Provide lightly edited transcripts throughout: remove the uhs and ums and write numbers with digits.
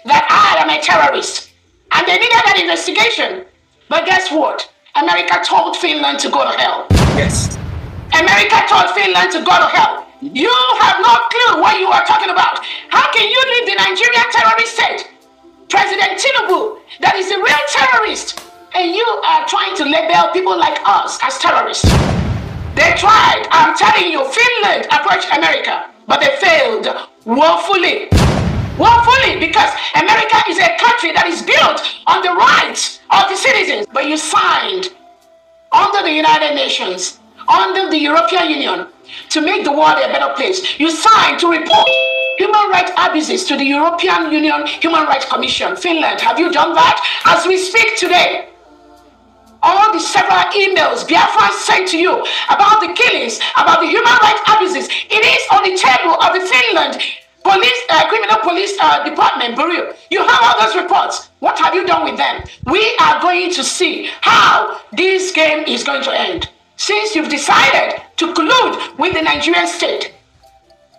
that I am a terrorist. And they needed that investigation. But guess what? America told Finland to go to hell. Yes. America told Finland to go to hell. You have no clue what you are talking about. How can you leave the Nigerian terrorist state? President Tinubu, that is a real terrorist. And you are trying to label people like us as terrorists. They tried, I'm telling you, Finland approached America, but they failed woefully. Woefully, because America is a country that is built on the rights of the citizens. But you signed under the United Nations, under the European Union, to make the world a better place. You signed to report human rights abuses to the European Union Human Rights Commission. Finland, have you done that? As we speak today, all the several emails Biafra sent to you about the killings, about the human rights abuses, it is on the table of the Finland criminal police department bureau. You have all those reports. What have you done with them? We are going to see how this game is going to end. Since you've decided to collude with the Nigerian state,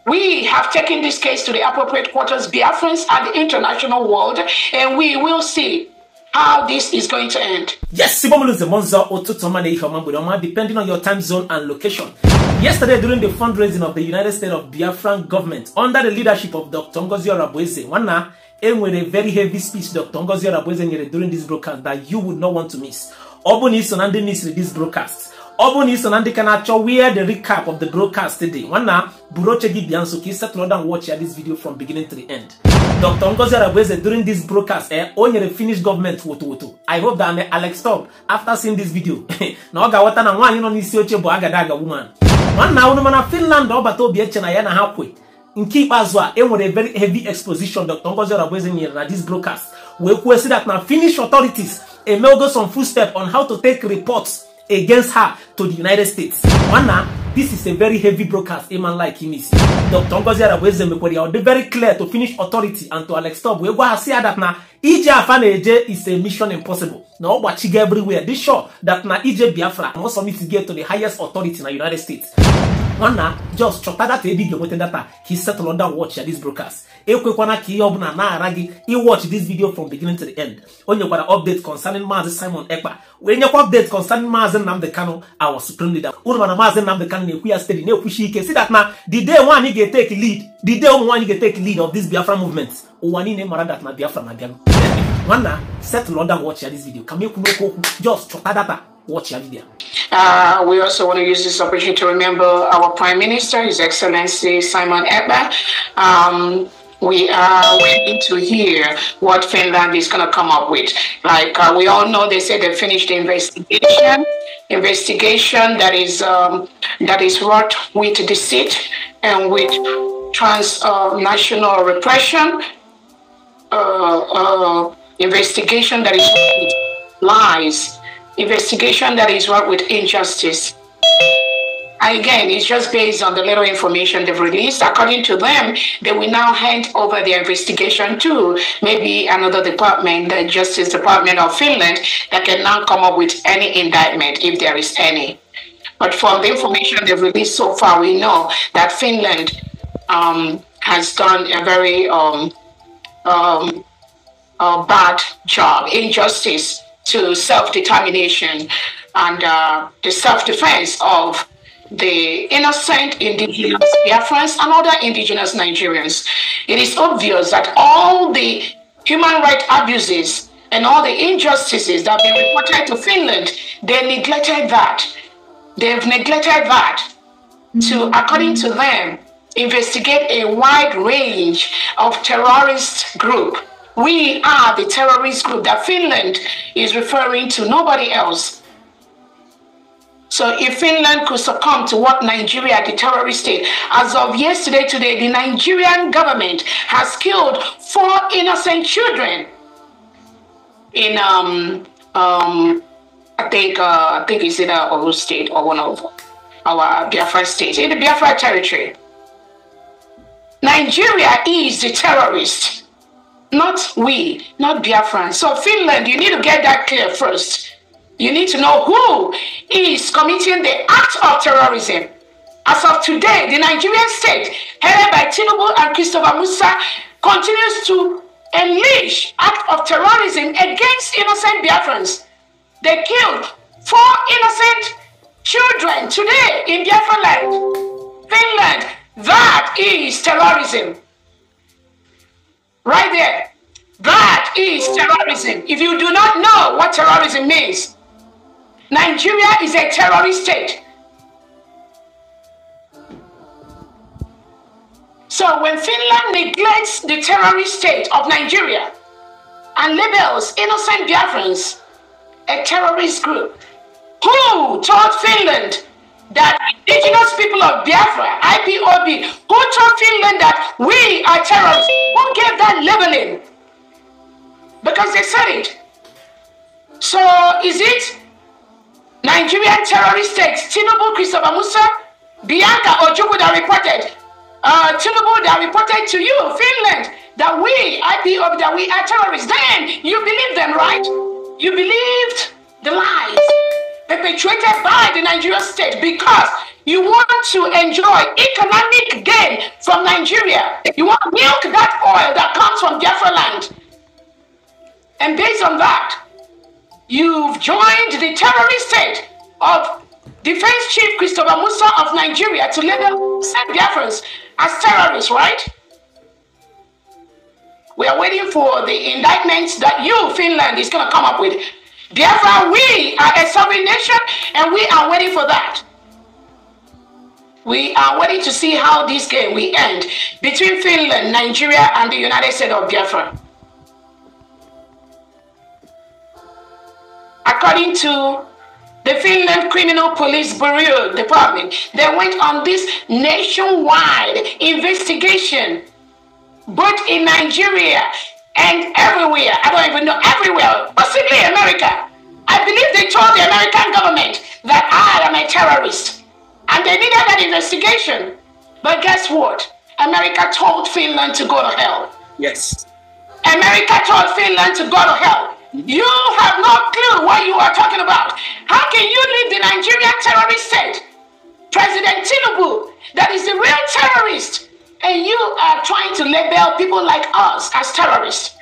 we have taken this case to the appropriate quarters, Biafrans and the international world, and we will see how this is going to end. Yes, depending on your time zone and location. Yesterday, during the fundraising of the United States of Biafran government, under the leadership of Dr. Ngozi Orabueze, with a very heavy speech Dr. Ngozi Orabueze during this broadcast that you would not want to miss. Obuni Sonande miss this broadcast. Obuni Sonande can actually wear the recap of the broadcast today. Buroche Gibianso, ki settle down and watch this video from beginning to the end. Dr. Ngozi Orabueze during this broadcast, on your Finnish government woto. I hope that Al3X Stübb, after seeing this video, now ga wata na one you know ni si oche bo agadaga woman. Now no Finland obato bieche na yana halfway. In keep as well, with a very heavy exposition Dr. Ngozi Orabueze na this broadcast. We see that now Finnish authorities may go some footstep on how to take reports against her to the United States. This is a very heavy broadcast, a man like him is. Dr. Ngozi Orabueze are very clear to Finnish authority and to Al3X Stübb. We go see that now EJ is a mission impossible. Now what you get everywhere. This show that now EJ Biafra must submit to get to the highest authority in the United States. Just chotada to big data. He settled on that watch this broadcast. He watch this video from beginning to the end. When you got an update concerning Mazi Simon Ekpa, when you update concerning Mazi Nnamdi Kanu, our supreme leader, Mazi Nnamdi Kanu, we are steady. See that now the day one he get take lead, the day one he get take lead of this Biafra movement. One name that na Biafra na Biafra. Settle on that watch this video. Just chotada. Watch your video. We also want to use this opportunity to remember our Prime Minister, His Excellency Simon Ekpa. We are waiting to hear what Finland is going to come up with. Like we all know, they say they finished the investigation that is wrought with deceit and with transnational repression, investigation that is with lies, investigation that is wrought with injustice. Again, it's just based on the little information they've released. According to them, they will now hand over their investigation to maybe another department, the Justice Department of Finland, that can now come up with any indictment if there is any. But from the information they've released so far, we know that Finland has done a very bad job, injustice to self-determination and the self-defense of the innocent indigenous Biafrans and other indigenous Nigerians. It is obvious that all the human rights abuses and all the injustices that have been reported to Finland, they neglected that. They've neglected that to, according to them, investigate a wide range of terrorist group. We are the terrorist group that Finland is referring to, nobody else. So if Finland could succumb to what Nigeria, the terrorist state, as of yesterday, today, the Nigerian government has killed 4 innocent children in I think it's either Ogun State or one of our Biafra states, in the Biafra territory. Nigeria is the terrorist, not we, not Biafran. So Finland, you need to get that clear first. You need to know who is committing the act of terrorism. As of today, the Nigerian state, headed by Tinubu and Christopher Musa, continues to unleashed act of terrorism against innocent Biafrans. They killed 4 innocent children today in Biafra land, Finland. That is terrorism. Right there. That is terrorism. If you do not know what terrorism means, Nigeria is a terrorist state. So when Finland neglects the terrorist state of Nigeria and labels innocent Biafrans a terrorist group, who told Finland that indigenous people of Biafra, IPOB, who told Finland that we are terrorists? Who gave that labeling? Because they said it. So is it Nigerian terrorist states, Tinubu, Christopher Musa, Bianca Ojukwu that reported, Tinubu that reported to you, Finland, that we, IPOB, that we are terrorists? Then you believe them, right? You believed the lies perpetuated by the Nigerian state because you want to enjoy economic gain from Nigeria. You want to milk that oil that comes from Biafra land. And based on that, you've joined the terrorist state of Defense Chief Christopher Musa of Nigeria to label said Biafrans as terrorists, right? We are waiting for the indictments that you, Finland, is going to come up with. Biafra, we are a sovereign nation, and we are waiting for that. We are waiting to see how this game will end between Finland, Nigeria, and the United States of Biafra. According to the Finland Criminal Police Bureau Department, they went on this nationwide investigation, both in Nigeria and everywhere. I don't even know, everywhere, possibly America. I believe they told the American government that I am a terrorist, and they needed that investigation. But guess what? America told Finland to go to hell. Yes. America told Finland to go to hell. You have no clue what you are talking about. How can you leave the Nigerian terrorist state, President Tinubu, that is the real terrorist, and you are trying to label people like us as terrorists?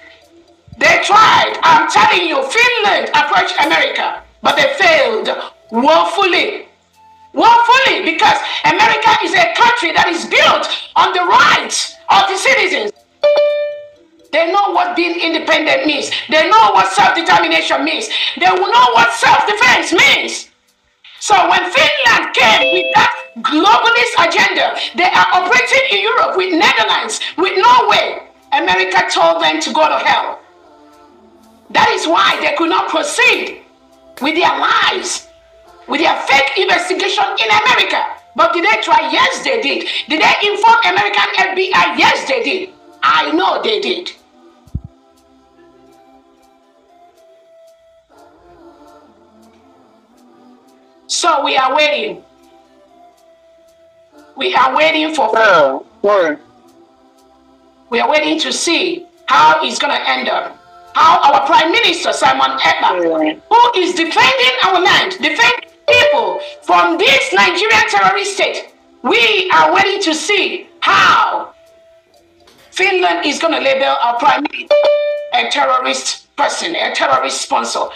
They tried. I'm telling you, Finland approached America, but they failed woefully. Woefully, because America is a country that is built on the rights of the citizens. They know what being independent means. They know what self-determination means. They will know what self-defense means. So when Finland came with that globalist agenda, they are operating in Europe with Netherlands, with Norway. America told them to go to hell. That is why they could not proceed with their lies, with their fake investigation in America. But did they try? Yes, they did. Did they inform American FBI? Yes, they did. I know they did. So we are waiting. We are waiting for... We are waiting to see how it's going to end up. How our Prime Minister, Simon Ekpa, who is defending our land, defending people from this Nigerian terrorist state, we are waiting to see how Finland is going to label our Prime Minister a terrorist person, a terrorist sponsor.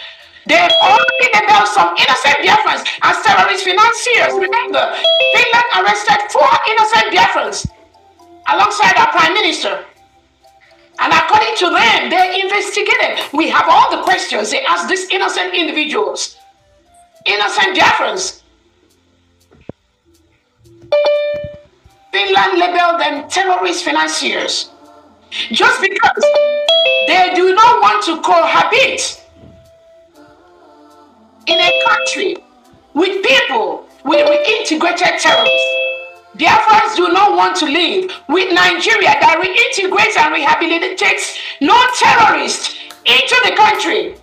They've already labeled some innocent Biafrans as terrorist financiers. Remember, Finland arrested 4 innocent Biafrans alongside our Prime Minister. And according to them, they investigated. We have all the questions they asked these innocent individuals, innocent Biafrans. Finland labeled them terrorist financiers just because they do not want to cohabit in a country with people with reintegrated terrorists. Biafrans do not want to live with Nigeria that reintegrates and rehabilitates non-terrorists into the country.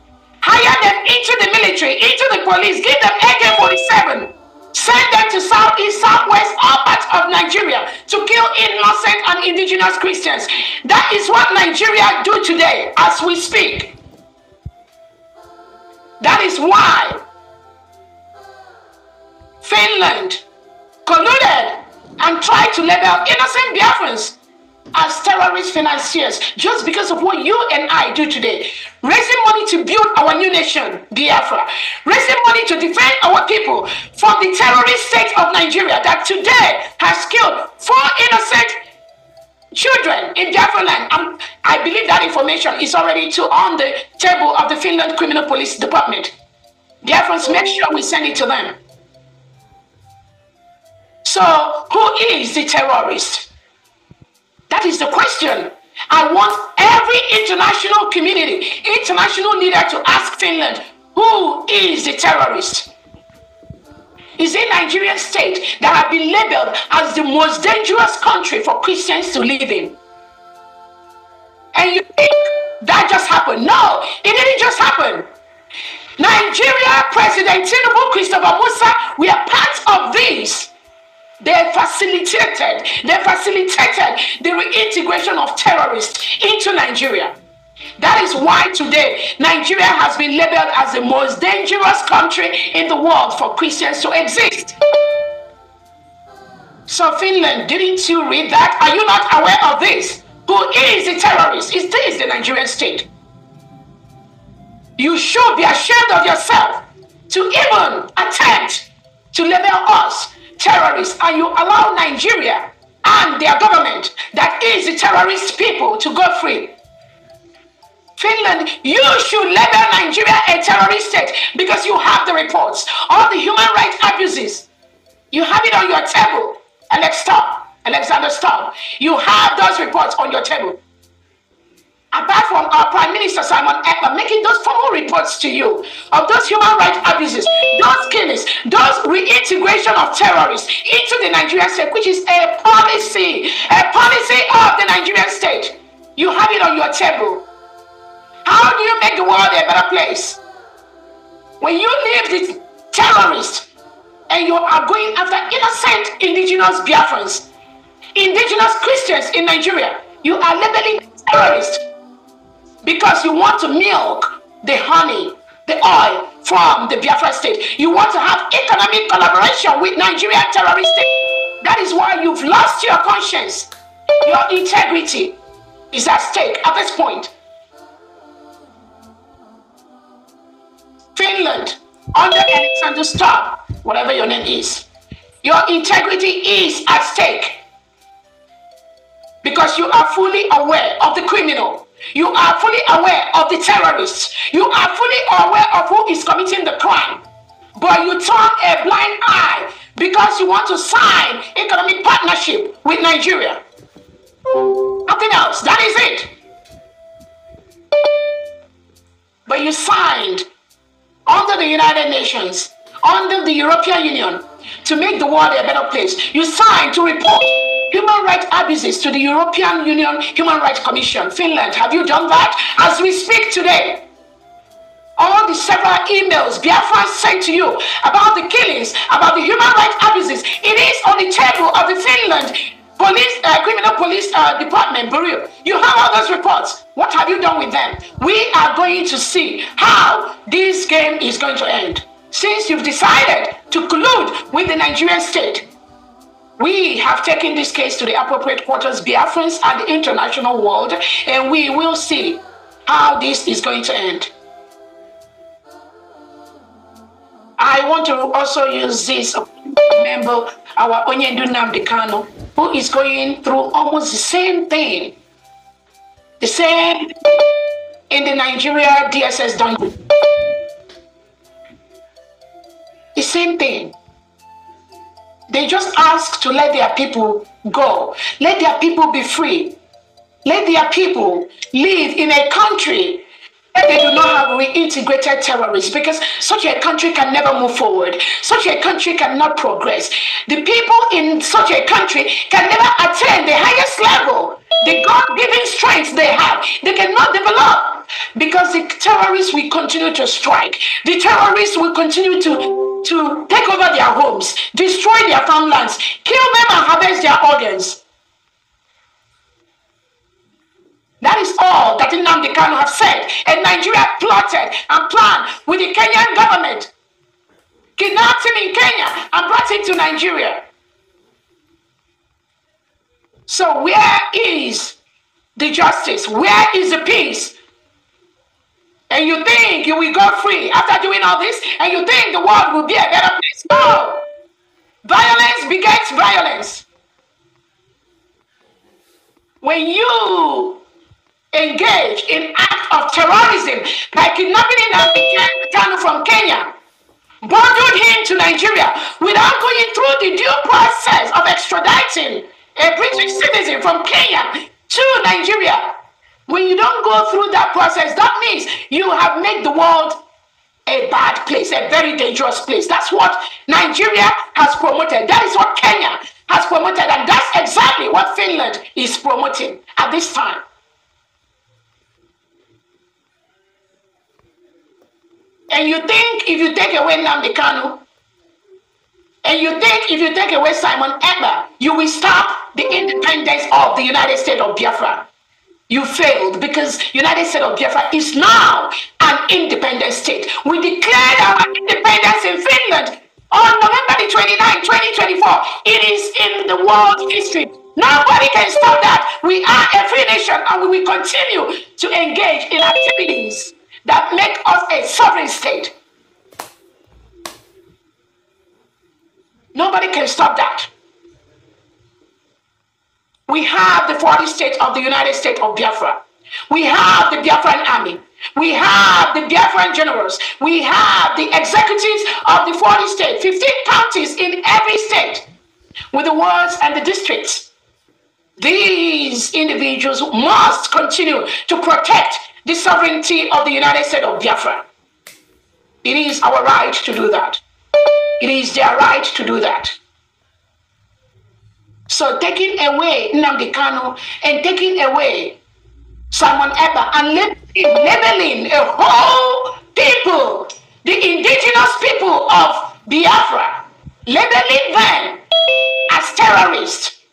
Hire them into the military, into the police, give them AK-47, send them to southeast, southwest, all parts of Nigeria to kill innocent and indigenous Christians. That is what Nigeria do today as we speak. That is why Finland colluded and tried to label innocent Biafrans as terrorist financiers just because of what you and I do today. Raising money to build our new nation, Biafra. Raising money to defend our people from the terrorist state of Nigeria that today has killed 4 innocent children in Biafra land. I believe that information is already on the table of the Finland Criminal Police Department. Biafrans, make sure we send it to them. So, who is the terrorist? That is the question. I want every international community, international leader to ask Finland, who is the terrorist? Is it Nigerian state that have been labeled as the most dangerous country for Christians to live in? And you think that just happened? No, it didn't just happen. Nigeria, President Tinubu, Christopher Musa, we are part of this. They facilitated the reintegration of terrorists into Nigeria. That is why today Nigeria has been labeled as the most dangerous country in the world for Christians to exist. So Finland, didn't you read that? Are you not aware of this? Who is the terrorist? Is this the Nigerian state? You should be ashamed of yourself to even attempt to label us terrorists, and you allow Nigeria and their government that is the terrorist people to go free. Finland, you should label Nigeria a terrorist state because you have the reports, all the human rights abuses. You have it on your table. Alexander Stübb, you have those reports on your table. Apart from our Prime Minister Ekpa making those formal reports to you of those human rights abuses, those killings, those reintegration of terrorists into the Nigerian state, which is a policy of the Nigerian state. You have it on your table. How do you make the world a better place? When you leave the terrorists and you are going after innocent indigenous Biafrans, indigenous Christians in Nigeria, you are labeling terrorists because you want to milk the honey, the oil from the Biafra state. You want to have economic collaboration with Nigerian terrorist state. That is why you've lost your conscience. Your integrity is at stake at this point. Finland, under Alexander Stübb, whatever your name is, your integrity is at stake because you are fully aware of the criminal. You are fully aware of the terrorists. You are fully aware of who is committing the crime. But you turn a blind eye because you want to sign economic partnership with Nigeria. Nothing else. That is it. But you signed under the United Nations, under the European Union, to make the world a better place. You signed to report human rights abuses to the European Union Human Rights Commission. Finland, have you done that? As we speak today, all the several emails Biafra sent to you about the killings, about the human rights abuses, it is on the table of the Finland Criminal Police Department, Bureau. You have all those reports. What have you done with them? We are going to see how this game is going to end. Since you've decided to collude with the Nigerian state, we have taken this case to the appropriate quarters, Biafrans and the international world, and we will see how this is going to end. I want to also use this to remember our Onyendu Namdekano, who is going through almost the same thing. The same in the Nigeria DSS dungeon. The same thing. They just ask to let their people go. Let their people be free. Let their people live in a country where they do not have reintegrated terrorists, because such a country can never move forward. Such a country cannot progress. The people in such a country can never attain the highest level, the God-given strength they have. They cannot develop because the terrorists will continue to strike. The terrorists will continue to take over their homes, destroy their farmlands, kill them and harvest their organs. That is all that Nnamdi Kanu have said. And Nigeria plotted and planned with the Kenyan government, kidnapped him in Kenya and brought him to Nigeria. So where is the justice? Where is the peace? And you think you will go free after doing all this? And you think the world will be a better place? No. Violence begets violence. When you engage in acts of terrorism, like kidnapping Nnamdi from Kenya, bundled him to Nigeria without going through the due process of extraditing a British citizen from Kenya to Nigeria. When you don't go through that process, that means you have made the world a bad place, a very dangerous place. That's what Nigeria has promoted. That is what Kenya has promoted. And that's exactly what Finland is promoting at this time. And you think if you take away Nnamdi Kanu, and you think if you take away Simon Ekpa, you will stop the independence of the United States of Biafra. You failed, because United States of Biafra is now an independent state. We declared our independence in Finland on November the 29th, 2024. It is in the world history. Nobody can stop that. We are a free nation, and we will continue to engage in activities that make us a sovereign state. Nobody can stop that. We have the 40 states of the United States of Biafra. We have the Biafran army. We have the Biafran generals. We have the executives of the 40 states, 15 counties in every state, with the wards and the districts. These individuals must continue to protect the sovereignty of the United States of Biafra. It is our right to do that. It is their right to do that. So taking away Nnamdi Kanu and taking away Simon Ekpa and labeling a whole people, the indigenous people of Biafra, labeling them as terrorists,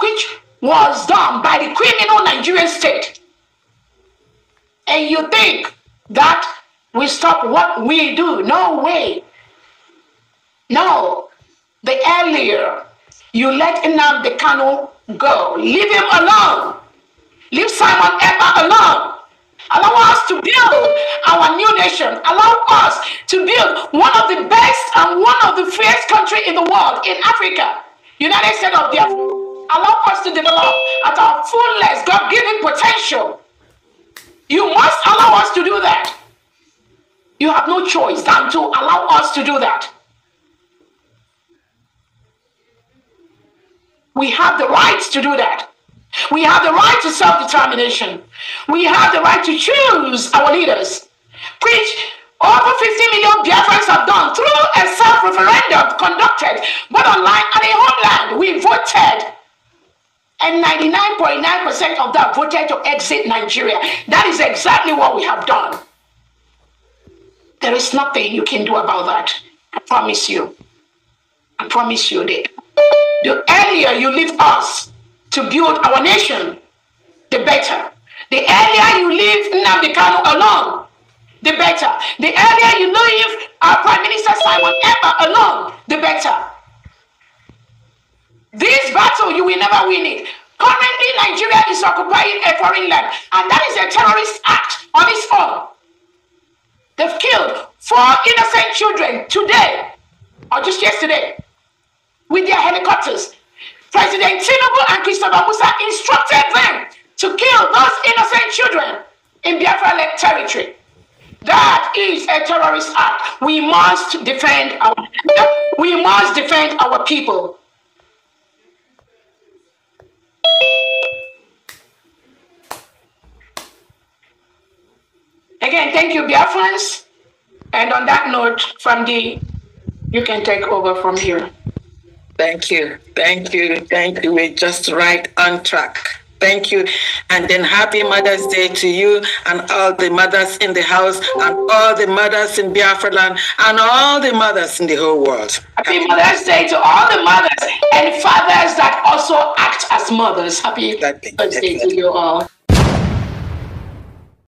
which was done by the criminal Nigerian state. And you think that we stop what we do? No way. No. The earlier you let Nnamdi Kanu go, leave him alone. Leave Simon Ekpa alone. Allow us to build our new nation. Allow us to build one of the best and one of the freest countries in the world, in Africa, United States of Biafra. Allow us to develop at our fullest God-given potential. You must allow us to do that. You have no choice than to allow us to do that. We have the right to do that. We have the right to self-determination. We have the right to choose our leaders, which over 50 million Biafrans have done through a self-referendum conducted, but online and in homeland. We voted, and 99.9% of that voted to exit Nigeria. That is exactly what we have done. There is nothing you can do about that. I promise you. I promise you that. The earlier you leave us to build our nation, the better. The earlier you leave Nnamdi Kanu alone, the better. The earlier you leave our Prime Minister Simon Ekpa alone, the better. This battle, you will never win it. Currently, Nigeria is occupying a foreign land, and that is a terrorist act on its own. They've killed 4 innocent children today, or just yesterday, with their helicopters. President Tinubu and Christopher Musa instructed them to kill those innocent children in Biafra-led territory. That is a terrorist act. We must defend our people. Again, thank you, Biafrans. And on that note, Famdi, you can take over from here. Thank you. Thank you. Thank you. We're just right on track. Thank you. And then happy Mother's Day to you and all the mothers in the house and all the mothers in Biafra land and all the mothers in the whole world. Happy Mother's Day to all the mothers and fathers that also act as mothers. Happy Mother's Day to you all.